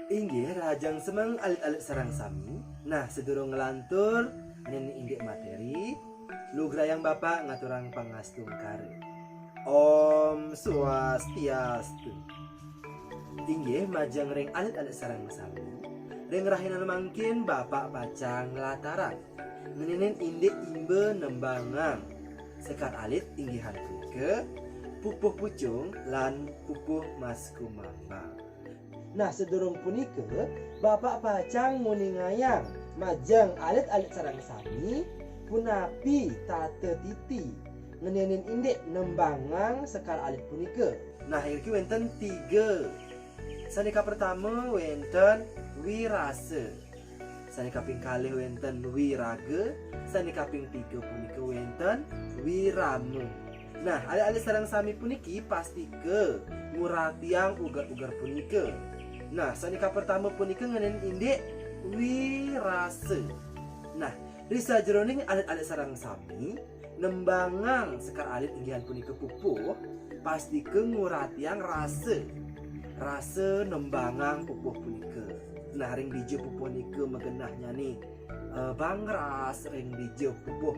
Inggih rajang semeng alit-alit sarang sami. Nah sedurung ngelantur nenek indik materi lugrayang bapak ngaturang pangastung kare. Om Swastiastu. Inggih majang ring alit-alit sarang sami. Ring rahinan mangkin bapak pacang lataran. Nenek indik imbe nembangang. Sekar alit inggihan ke pupuh pucung lan pupuh mas kumambang. Nah sedurung punika bapak pacang muningayang majang alit-alit sarang sami punapi tate titi ngenenin indik nembangang sekar alit punika. Nah iki wenten 3. Sanika pertama wenten wirase, sanika ping kalih wenten wiraga, sanika ping 3 punika wenten wirame. Nah alit-alit sarang sami puniki pasti ke nguratiang ugar-ugar punika. Nah, sanika pertama punika ngenen indik wirase. Nah, risa jeroning alit-alit sarang sami nembangang sekar alit inggihan punika pupuh pasti ke nguratiang rase. Rase nembangang pupuh punika. Nah, ring dijo pupuh nika megenahnya nih bangras ring dijo pupuh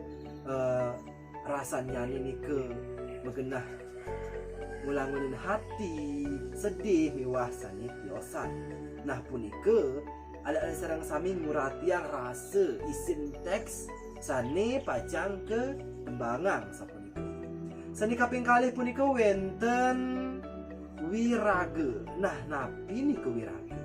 rasanya nika megenah ngulangunin hati sedih miwah sani tiosan. Nah punika alit-alit sarang sami nguratiang rase isin teks sani pacang ke tembangang sapunika. Sani kaping kalih punika wenten wiraga. Nah napi nika wiraga?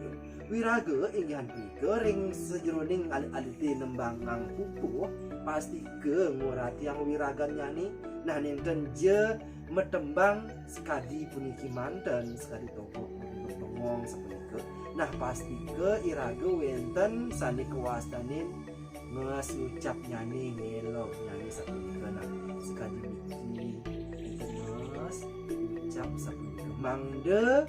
Wiraga inggihan punika ring sejeroning alit-alit nembangang pupuh pasti ke nguratiang wiragan nyani. Nah nenten je metembang sekadi puniki manten sekadi toko pengong sepunika. Nah pasti ke iraga wenten sani kewastanin nges ngucap nyanyi ngelo nyanyi sepunika. Nah sekadi niki nges ngucap sepunika mangde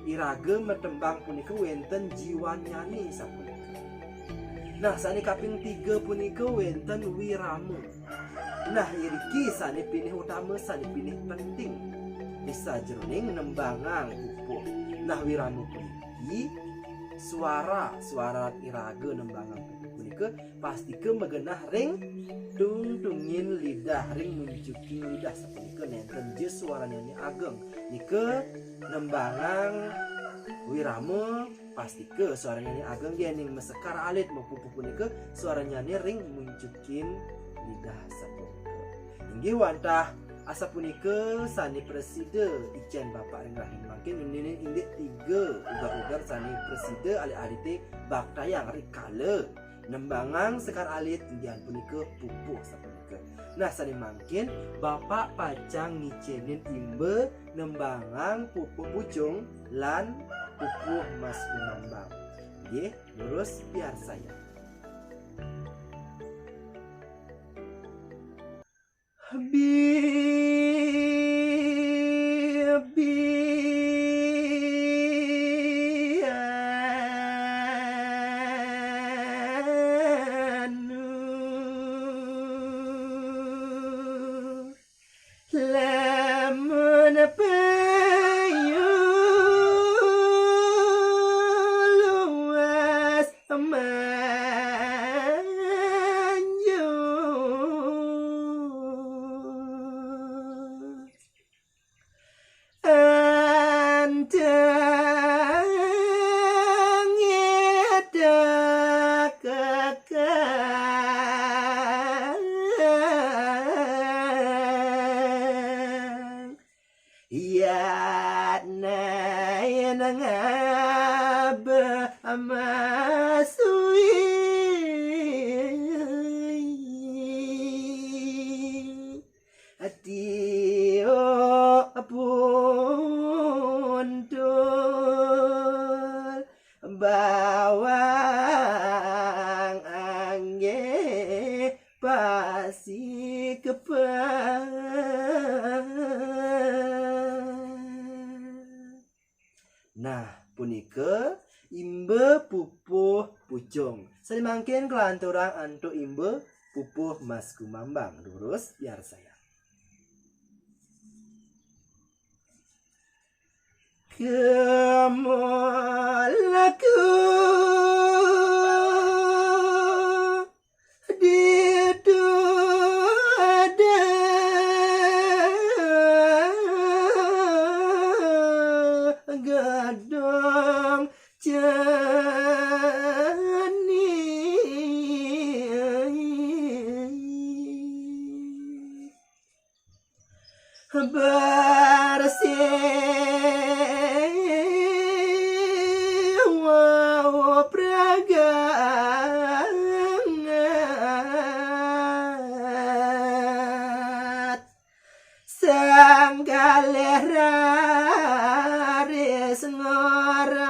iraga metembang punika wenten jiwa nyanyi sepunika. Nah sani kaping 3 punika wenten wirame. Nah iriki sani pinih utama sani pinih penting bisa jeroning nembangang pupuh. Nah wirame puniki suara iraga nembangang pupuh punika pasti ke megenah ring tungtungin lidah ring munjuking lidah sapunika nenten je suaranya ni ageng nika nembangang wirame pasti ke suaranya ni ageng gening mesekar alit pupuh punika suaranya ni ring munjukin lidah sapunika. Inggih wantah asa punika sani preside ijen bapak ring rahim mangkin nenek indik 3 ugar-ugar sani preside alit-alite baktayang rikale nembangang sekar alit inggihan punika pupuh sapunika. Nah sani mangkin bapak pacang ngicenin imbe nembangang pupuh pucung lan pupuh mas kumambang. Nggih lurus biar saya. Lamun payu luas anteng edak kakang ya nayan ngaba amasui adio puntul bawang angge pasi Nah punika imbe pupuh pucung. Salimangkin kelanturang antuk imbe pupuh mas kumambang. Lurus biar saya. Kemulaku di dada gadong bersih wow pragangat sang galera ris ngoranjing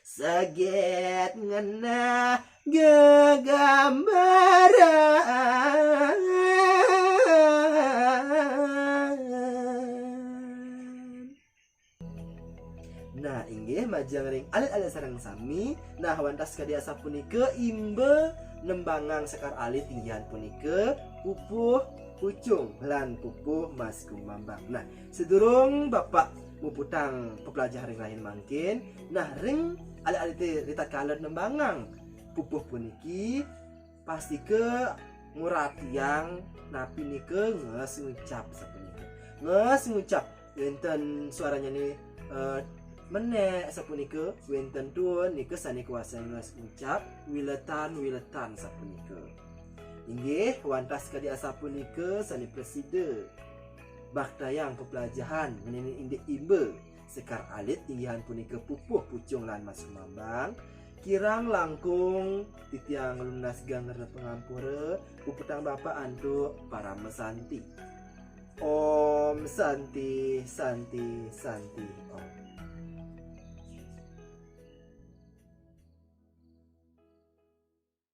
saget ngena gegambaran. Nah inggih majang ring alit-alit sareng sami. Nah wantas kadiasa punika imbe nembangang sekar alit tinggihan punika pupuh pucung lan pupuh Mas Kumambang. Nah sedurung Bapak muputang pepelajaran ring lain mangkin. Nah ring alit-alit ritat kaler nembangang pupuh puniki pasti ke nguratiang napi nike nges ngucap sapunika nges ngucap wenten suaranya nih menek sapunika wenten tuan nike sani kuasa nges ngucap wiletan sapunika inggih wantas kadi asapunika sani preside baktayang pepelajaran menini indik imbe sekar alit inggihan punika pupuh pucung lan Mas Kumambang kirang langkung titiang lunas ganger pengampura puputang Bapak antuk para mesanti. Om Santi Santi Santi Om.